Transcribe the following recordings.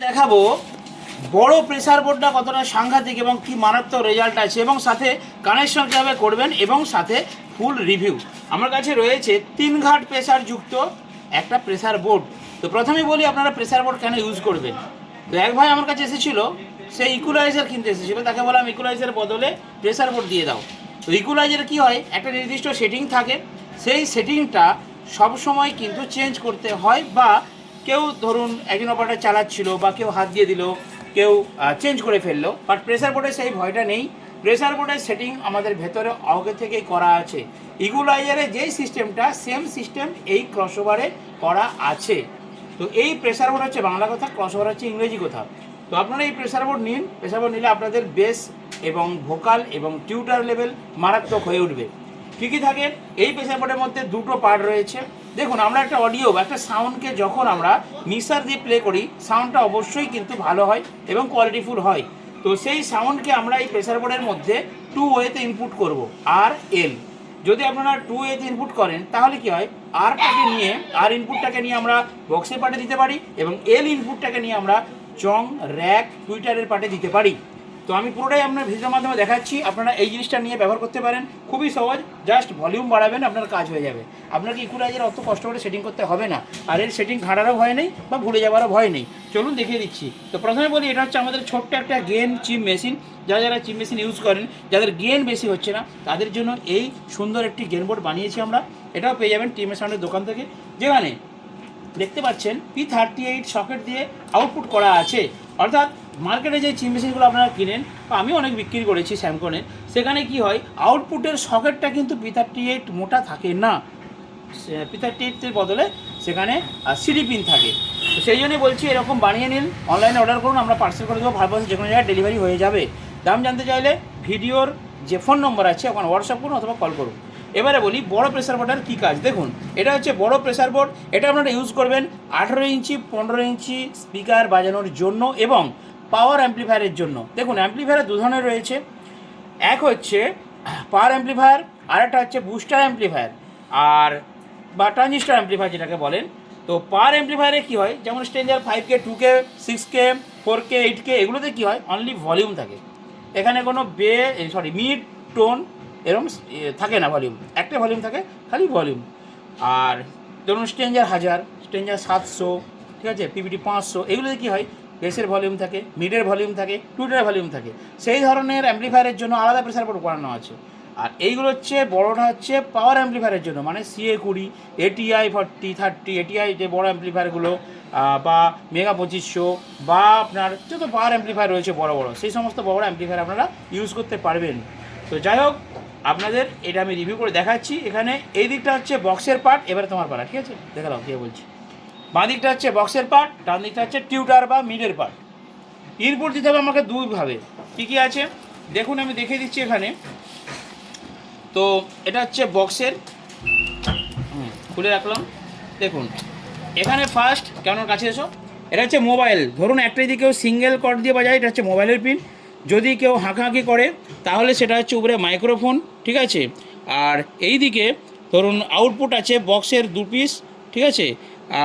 দেখাবো বড় প্রেসার বোর্ডটা কতটা সাংঘাতিক এবং কি মারাত্মক রেজাল্ট আছে এবং সাথে কানেকশন কীভাবে করবেন এবং সাথে ফুল রিভিউ। আমার কাছে রয়েছে 3 ঘাট প্রেসার যুক্ত একটা প্রেসার বোর্ড। তো প্রথমেই বলি আপনারা প্রেসার বোর্ড কেন ইউজ করবেন। তো এক ভাই আমার কাছে এসেছিলো, সে ইকুয়ালাইজার কিনতে এসেছিলো, তাকে বললাম ইকুয়ালাইজারের বদলে প্রেসার বোর্ড দিয়ে দাও। তো ইকুয়ালাইজারে কী হয়, একটা নির্দিষ্ট সেটিং থাকে, সেই সেটিংটা সবসময় কিন্তু চেঞ্জ করতে হয়, বা কেউ ধরুন একজন অপারেটর চালাচ্ছিল বা কেউ হাত দিয়ে দিল, কেউ চেঞ্জ করে ফেললো। বাট প্রেসার বোর্ডে সেই ভয়টা নেই। প্রেসার বোর্ডের সেটিং আমাদের ভেতরে আগে থেকেই করা আছে। ইকুয়ালাইজারে যেই সিস্টেমটা সেম সিস্টেম এই ক্রসওভারে করা আছে। তো এই প্রেসার বোর্ড হচ্ছে বাংলা কথা, ক্রসওভার হচ্ছে ইংরেজি কথা। তো আপনারা এই প্রেসার বোর্ড নিন। প্রেসার বোর্ড নিলে আপনাদের বেস এবং ভোকাল এবং টিউটার লেভেল মারাত্মক হয়ে উঠবে। কী কী থাকে এই প্রেসার বোর্ডের মধ্যে? দুটো পার্ট রয়েছে। দেখুন, আমরা একটা অডিও বা একটা সাউন্ডকে যখন আমরা মিক্সার দিয়ে প্লে করি, সাউন্ডটা অবশ্যই কিন্তু ভালো হয় এবং কোয়ালিটিফুল হয়। তো সেই সাউন্ডকে আমরা এই প্রেসার বোর্ডের মধ্যে 2 ওয়েতে ইনপুট করব, আর এল। যদি আপনারা 2 ওয়েতে ইনপুট করেন তাহলে কি হয়, আরটাকে নিয়ে আর ইনপুটটাকে নিয়ে আমরা বক্সের পার্টে দিতে পারি এবং এল ইনপুটটাকে নিয়ে আমরা চং, র্যাক, টুইটারের পার্টে দিতে পারি। তো আমি পুরোটাই আপনার ভিডিওর মাধ্যমে দেখাচ্ছি, আপনারা এই জিনিসটা নিয়ে ব্যবহার করতে পারেন। খুবই সহজ, জাস্ট ভলিউম বাড়াবেন, আপনার কাজ হয়ে যাবে। আপনাকে ইকুয়ালাইজার অত কষ্ট করে সেটিং করতে হবে না, আর এর সেটিং ঘাঁটারও ভয় নেই বা ভুলে যাওয়ারও ভয় নেই। চলুন দেখিয়ে দিচ্ছি। তো প্রথমে বলি, এটা হচ্ছে আমাদের ছোট্ট একটা গেন চিপ মেশিন। যারা চিপ মেশিন ইউজ করেন, যাদের গেন বেশি হচ্ছে না, তাদের জন্য এই সুন্দর একটি গেন বোর্ড বানিয়েছি আমরা। এটাও পেয়ে যাবেন টিএমএ সাউন্ডের দোকান থেকে, যেখানে দেখতে পাচ্ছেন P38 সকেট দিয়ে আউটপুট করা আছে। অর্থাৎ মার্কেটে যে চিপ মেশিনগুলো আপনারা কিনেন, বা আমি অনেক বিক্রি করেছি স্যামসংয়ের, সেখানে কি হয়, আউটপুটের সকেটটা কিন্তু P38 মোটা থাকে না। P38-এর বদলে সেখানে সিডি পিন থাকে। তো সেই জন্যই বলছি, এরকম বানিয়ে নিন, অনলাইনে অর্ডার করুন, আমরা পার্সেল করে দেবো, ভারতবর্ষে যে কোনো জায়গায় ডেলিভারি হয়ে যাবে। দাম জানতে চাইলে ভিডিওর যে ফোন নম্বর আছে ওখানে হোয়াটসঅ্যাপ করুন অথবা কল করুন। এবারে বলি বড় প্রেসার বোর্ডের কী কাজ। দেখুন, এটা হচ্ছে বড় প্রেসার বোর্ড। এটা আপনারা ইউজ করবেন 18 ইঞ্চি 15 ইঞ্চি স্পিকার বাজানোর জন্য এবং পাওয়ার অ্যাম্প্লিফায়ারের জন্য। দেখুন, অ্যাম্প্লিফায়ার 2 ধরনের রয়েছে। এক হচ্ছে পাওয়ার অ্যাম্প্লিফায়ার, আর একটা হচ্ছে বুস্টার অ্যাম্প্লিফায়ার, আর বা ট্রানজিস্টার অ্যাম্প্লিফায়ার যেটাকে বলেন। তো পাওয়ার অ্যাম্প্লিফায়ারে কী হয়, যেমন stranger 5K, 2K, 6K, 4K, 8K, এগুলোতে কী হয়, অনলি ভলিউম থাকে। এখানে কোনো মিড টোন এরকম থাকে না, ভলিউম একটা ভলিউম থাকে, খালি ভলিউম। আর ধরুন স্ট্রেঞ্জার 1000, স্ট্রেঞ্জার 700, ঠিক আছে, পিপিটি 500, এগুলোতে কী হয়, বেসের ভলিউম থাকে, মিডের ভলিউম থাকে, টুইটারের ভলিউম থাকে। সেই ধরনের অ্যাম্প্লিফায়ারের জন্য আলাদা প্রেসার বোর্ড বানানো আছে। আর এইগুলো হচ্ছে বড়োটা হচ্ছে পাওয়ার অ্যাম্প্লিফায়ারের জন্য, মানে CA20, ATI 4030, ATI যে বড়ো অ্যাম্প্লিফায়ারগুলো, বা মেগা 2500, বা আপনার যত পাওয়ার অ্যাম্প্লিফায়ার রয়েছে বড় বড়, সেই সমস্ত বড় অ্যাম্প্লিফায়ার আপনারা ইউজ করতে পারবেন। তো যাই হোক, আপনাদের এটা আমি রিভিউ করে দেখাচ্ছি। এখানে এই দিকটা হচ্ছে বক্সের পার্ট, এবারে তোমার পার্ট, ঠিক আছে, দেখে নাও কী বলছি। বাঁ দিকটা হচ্ছে বক্সের পার্ট, ডান দিকটা হচ্ছে টিউটার বা মিডের পার্ট। ইনপুট দিতে হবে আমাকে দুইভাবে। কী কী আছে দেখুন, আমি দেখিয়ে দিচ্ছি এখানে। তো এটা হচ্ছে বক্সের, খুলে রাখলাম। দেখুন, এখানে ফার্স্ট কেমন কাছে এসো, এটা হচ্ছে মোবাইল। ধরুন একটা যদি কেউ সিঙ্গেল কর্ড দিয়ে বাজায়, এটা হচ্ছে মোবাইলের পিন। যদি কেউ হাঁকাহাঁকি করে তাহলে সেটা হচ্ছে উপরে মাইক্রোফোন, ঠিক আছে। আর এই দিকে ধরুন আউটপুট আছে বক্সের 2 পিস, ঠিক আছে,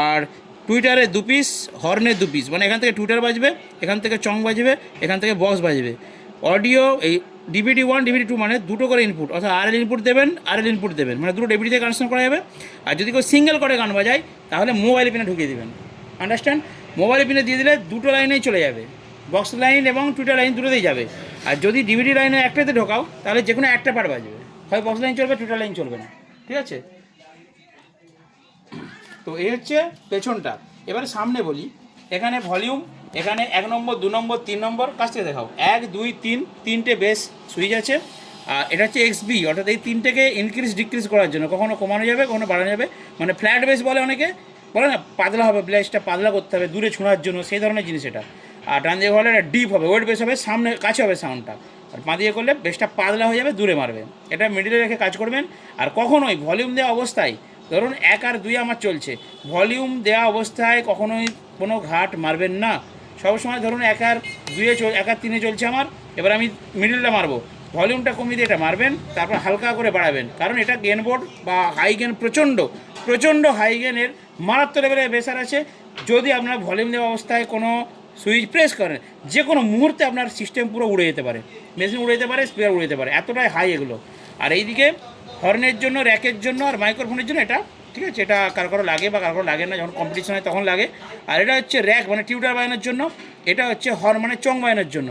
আর টুইটারের 2 পিস, হর্নের 2 পিস, মানে এখান থেকে টুইটার বাজবে, এখান থেকে চং বাজবে, এখান থেকে বক্স বাজবে। অডিও এই DVD1, DVD2 মানে দুটো করে ইনপুট, অর্থাৎ RL ইনপুট দেবেন, RL ইনপুট দেবেন, মানে দুটো DVD থেকে কানেকশন করা যাবে। আর যদি কেউ সিঙ্গেল করে গান বাজায় তাহলে মোবাইল পিনে ঢুকিয়ে দেবেন, আন্ডারস্ট্যান্ড। মোবাইল পিনে দিয়ে দিলে দুটো লাইনেই চলে যাবে, বক্স লাইন এবং টুইটার লাইন দুটোতেই যাবে। আর যদি DVD লাইনে একটাতে ঢোকাও তাহলে যে কোনো একটা পার্ট বাজবে, হয় বক্স লাইন চলবে, টুইটার লাইন চলবে না, ঠিক আছে। তো এই হচ্ছে পেছনটা। এবারে সামনে বলি, এখানে ভলিউম, এখানে 1 নম্বর, 2 নম্বর, 3 নম্বর, কাছ থেকে দেখাও, 1 2 3, 3টে বেস সুইচ আছে। আর এটা হচ্ছে XB, অর্থাৎ এই 3টেকে ইনক্রিজ ডিক্রিজ করার জন্য, কখনো কমানো যাবে, কখনো বাড়ানো যাবে। মানে ফ্ল্যাট বেস বলে অনেকে, বলে না পাতলা হবে, ব্লেসটা পাতলা করতে হবে দূরে ছোঁড়ার জন্য, সেই ধরনের জিনিস এটা। আর ডান দিকে হলে এটা ডিপ হবে, ওয়েট বেস হবে, সামনে কাছে হবে সাউন্ডটা। আর বাঁ দিকে করলে বেসটা পাতলা হয়ে যাবে, দূরে মারবে। এটা মিডিলে রেখে কাজ করবেন। আর কখনোই ভলিউম দেওয়া অবস্থায়, ধরুন 1 আর 2 আমার চলছে, ভলিউম দেওয়া অবস্থায় কখনোই কোনো ঘাট মারবেন না। সবসময় ধরুন 1 আর 3-এ চলছে আমার, এবার আমি মিডিলটা মারবো, ভলিউমটা কমিয়ে দিয়ে এটা মারবেন, তারপর হালকা করে বাড়াবেন। কারণ এটা গেন বোর্ড বা হাই গেন, প্রচণ্ড হাই গেনের মারাত্মক লেভেলের বেসার আছে। যদি আপনার ভলিউম দেওয়া অবস্থায় কোনো সুইচ প্রেস করেন, যে কোনো মুহূর্তে আপনার সিস্টেম পুরো উড়ে যেতে পারে, মেশিন উড়ে যেতে পারে, স্পিকার উড়ে যেতে পারে, এতটাই হাই এগুলো। আর এইদিকে হর্নের জন্য, র্যাকের জন্য আর মাইক্রোফোনের জন্য এটা, ঠিক আছে, এটা কারো লাগে বা কারো লাগে না, যখন কম্পিটিশন হয় তখন লাগে। আর এটা হচ্ছে র্যাক মানে টিউটার বাজানোর জন্য, এটা হচ্ছে হর্ন মানে চং বাজানোর জন্য।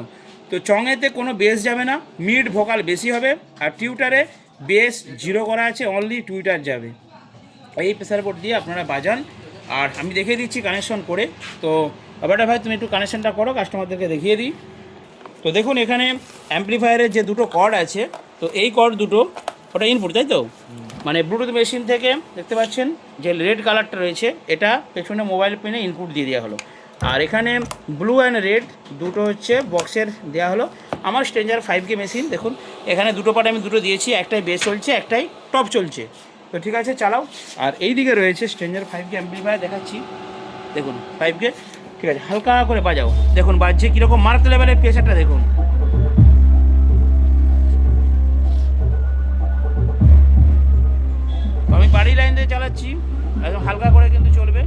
তো চঙেতে কোনো বেস যাবে না, মিড ভোকাল বেশি হবে, আর টিউটারে বেস 0 করা আছে, অনলি টুইটার যাবে। এই প্রেসার বোর্ড দিয়ে আপনারা বাজান। আর আমি দেখিয়ে দিচ্ছি কানেকশন করে। তো ব্যাপারটা ভাই তুমি একটু কানেকশনটা করো, কাস্টমারদেরকে দেখিয়ে দিই। তো দেখুন এখানে অ্যাম্পলিফায়ারের যে দুটো কর্ড আছে, তো এই কর্ড দুটো ওটা ইনপুট, তাই তো, মানে ব্লুটুথ মেশিন থেকে দেখতে পাচ্ছেন যে রেড কালারটা রয়েছে, এটা পেছনে মোবাইল পেনে ইনপুট দিয়ে দেওয়া হলো। আর এখানে ব্লু অ্যান্ড রেড দুটো হচ্ছে বক্সের দেওয়া হলো। আমার স্ট্রেঞ্জার 5K মেশিন দেখুন, এখানে দুটো পার্ট আমি দুটো দিয়েছি, একটাই বেস চলছে, একটাই টপ চলছে। তো ঠিক আছে, চালাও। আর এই দিকে রয়েছে স্ট্রেঞ্জার 5K অ্যাম্পলিফায়ার, দেখাচ্ছি দেখুন 5K, ঠিক আছে, হালকা করে বাজাও, দেখুন বাজছে কীরকম মার্ক লেভেলের প্রেসারটা দেখুন। আমি বাড়ি লাইন দিয়ে চালাচ্ছি, একদম হালকা করে কিন্তু চলবে,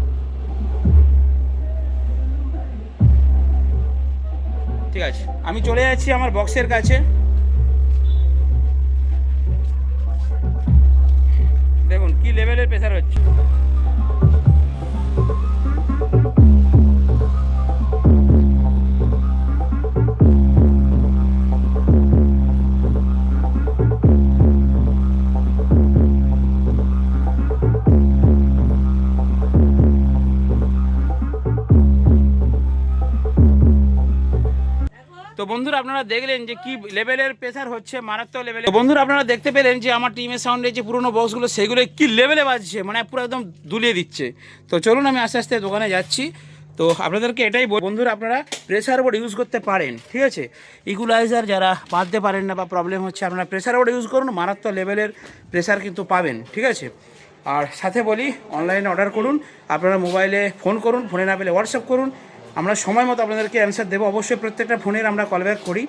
ঠিক আছে। আমি চলে যাচ্ছি আমার বক্সের কাছে, দেখুন কি লেভেলের প্রেসার হচ্ছে। তো বন্ধুরা আপনারা দেখলেন যে কি লেভেলের প্রেসার হচ্ছে, মারাত্মক লেভেলের। তো বন্ধুরা আপনারা দেখতে পেলেন যে আমার টিমের সাউন্ডের যে পুরোনো বক্সগুলো সেগুলো কি লেভেলে বাজছে, মানে পুরো একদম দুলিয়ে দিচ্ছে। তো চলুন আমি আস্তে আস্তে দোকানে যাচ্ছি। তো আপনাদেরকে এটাই বন্ধুরা, আপনারা প্রেসার বোর্ড ইউজ করতে পারেন, ঠিক আছে। ইকুয়ালাইজার যারা বাঁধতে পারেন না বা প্রবলেম হচ্ছে, আপনারা প্রেসার বোর্ড ইউজ করুন, মারাত্মক লেভেলের প্রেসার কিন্তু পাবেন, ঠিক আছে। আর সাথে বলি অনলাইনে অর্ডার করুন, আপনারা মোবাইলে ফোন করুন, ফোনে না পেলে হোয়াটসঅ্যাপ করুন, আমরা সময় মতো আপনাদেরকে অ্যান্সার দেবো। অবশ্যই প্রত্যেকটা ফোনের আমরা কল ব্যাক করি।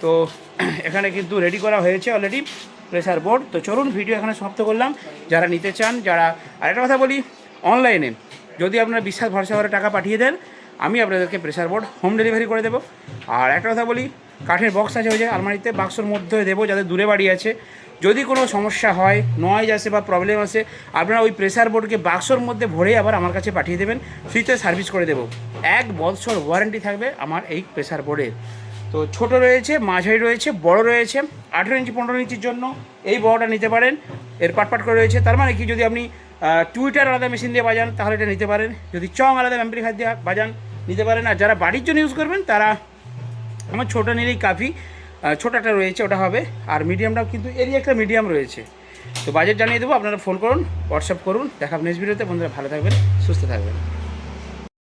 তো এখানে কিন্তু রেডি করা হয়েছে অলরেডি প্রেসার বোর্ড। তো চলুন ভিডিও এখানে সমাপ্ত করলাম। যারা নিতে চান, যারা, আরেকটা কথা বলি, অনলাইনে যদি আপনারা বিশ্বাস ভরসা করে টাকা পাঠিয়ে দেন, আমি আপনাদেরকে প্রেসার বোর্ড হোম ডেলিভারি করে দেবো। আর একটা কথা বলি, কাঠের বক্স আছে ওই যে আলমারিতে, বাক্সর মধ্যে দেবো, যাদের দূরে বাড়ি আছে, যদি কোনো সমস্যা হয়, নয়েজ আসে বা প্রবলেম আসে, আপনারা ওই প্রেসার বোর্ডকে বাক্সর মধ্যে ভরে আবার আমার কাছে পাঠিয়ে দেবেন, ফ্রিতে সার্ভিস করে দেবো। 1 বছর ওয়ারেন্টি থাকবে আমার এই প্রেসার বোর্ডের। তো ছোট রয়েছে, মাঝারি রয়েছে, বড় রয়েছে। 18 ইঞ্চি 15 ইঞ্চির জন্য এই বড়টা নিতে পারেন, এর পাট করে রয়েছে। তার মানে কি, যদি আপনি টুইটার আলাদা মেশিন দিয়ে বাজান তাহলে এটা নিতে পারেন, যদি চং আলাদা অ্যাম্পলিফায়ার দিয়ে বাজান নিতে পারেন। আর যারা বাড়ির জন্য ইউজ করবেন তারা আমার ছোটো নিলেই কাফি, ছোটো একটা রয়েছে ওটা হবে। আর মিডিয়ামটাও কিন্তু এরই একটা মিডিয়াম রয়েছে। তো বাজেট জানিয়ে দেবো, আপনারা ফোন করুন, হোয়াটসঅ্যাপ করুন। দেখা নেক্সট ভিডিওতে। বন্ধুরা ভালো থাকবেন, সুস্থ থাকবেন।